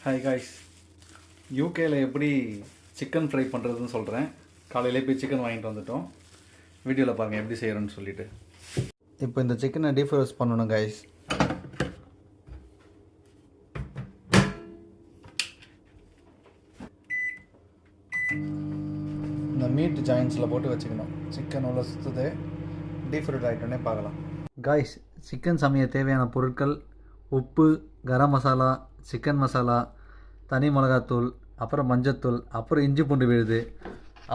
Hi guys, யூகேயில் எப்படி chicken fry பண்ணுறதுன்னு சொல்கிறேன். காலையிலே போய் சிக்கன் வாங்கிட்டு வந்துட்டோம். வீடியோவில் பாருங்கள் எப்படி செய்கிறோன்னு சொல்லிவிட்டு. இப்போ இந்த சிக்கனை டீப் ரோஸ்ட் பண்ணணும் காய்ஸ். இந்த மீட் ஜாயின்ஸில் போட்டு வச்சுக்கணும். சிக்கன் உள்ள சுற்றுது டீப் ஃப்ரைட் ஆகிட்டோன்னே பார்க்கலாம். காய்ஸ், சிக்கன் சமைய தேவையான பொருட்கள்: உப்பு, கரம் மசாலா, சிக்கன் மசாலா, தனி மிளகாத்தூள், அப்புறம் மஞ்சத்தூள், அப்புறம் இஞ்சி பூண்டு விழுது,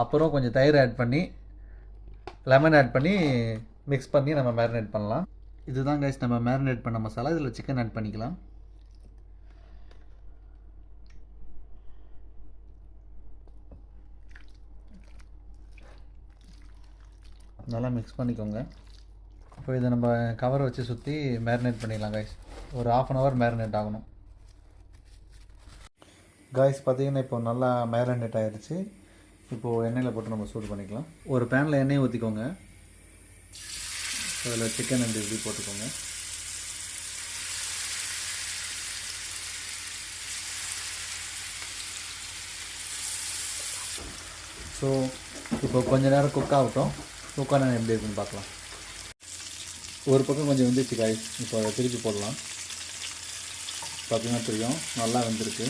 அப்புறம் கொஞ்சம் தயிர் ஆட் பண்ணி லெமன் ஆட் பண்ணி மிக்ஸ் பண்ணி நம்ம மேரினேட் பண்ணலாம். இதுதான் கைஸ் நம்ம மேரினேட் பண்ண மசாலா. இதில் சிக்கன் ஆட் பண்ணிக்கலாம். நல்லா மிக்ஸ் பண்ணிக்கோங்க. இப்போ இதை நம்ம கவரை வச்சு சுற்றி மேரினேட் பண்ணிடலாம் கைஸ். ஒரு 1/2 hour மேரினேட் ஆகணும். காய்ஸ் பார்த்திங்கன்னா இப்போ நல்லா மேரினேட் ஆகிடுச்சு. இப்போது எண்ணெயில் போட்டு நம்ம சூடு பண்ணிக்கலாம். ஒரு பேனில் எண்ணெயை ஊற்றிக்கோங்க. அதில் சிக்கன் இப்படி போட்டுக்கோங்க. ஸோ இப்போ கொஞ்சம் நேரம் குக் ஆகட்டும். குக்கான எப்படி இருக்குன்னு பார்க்கலாம். ஒரு பக்கம் கொஞ்சம் வெந்துச்சு காய்ஸ். இப்போ அதை திருப்பி போடலாம். பார்த்திங்கன்னா தெரியும் நல்லா வெந்திருக்கு.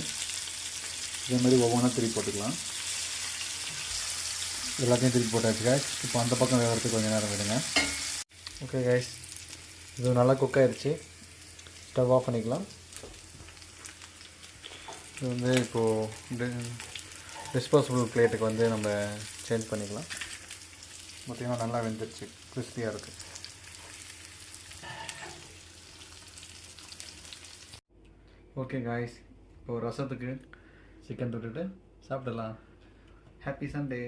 இதே மாதிரி ஒவ்வொன்றா திருப்பி போட்டுக்கலாம். எல்லாத்தையும் திருப்பி போட்டாச்சு காய்ஸ். இப்போ அந்த பக்கம் வேகிறதுக்கு கொஞ்சம் நேரம் விடுங்க. ஓகே காய்ஸ், இது நல்லா குக் ஆகிடுச்சு. ஸ்டவ் ஆஃப் பண்ணிக்கலாம். இது வந்து இப்போது டிஸ்போசபிள் பிளேட்டுக்கு வந்து நம்ம சேஞ்ச் பண்ணிக்கலாம். பார்த்திங்கன்னா நல்லா வெந்துருச்சு, கிறிஸ்பியாக இருக்குது. ஓகே காய்ஸ், இப்போது ரசத்துக்கு சிக்கன் தொட்டுட்டு சாப்பிடலாம். Happy Sunday.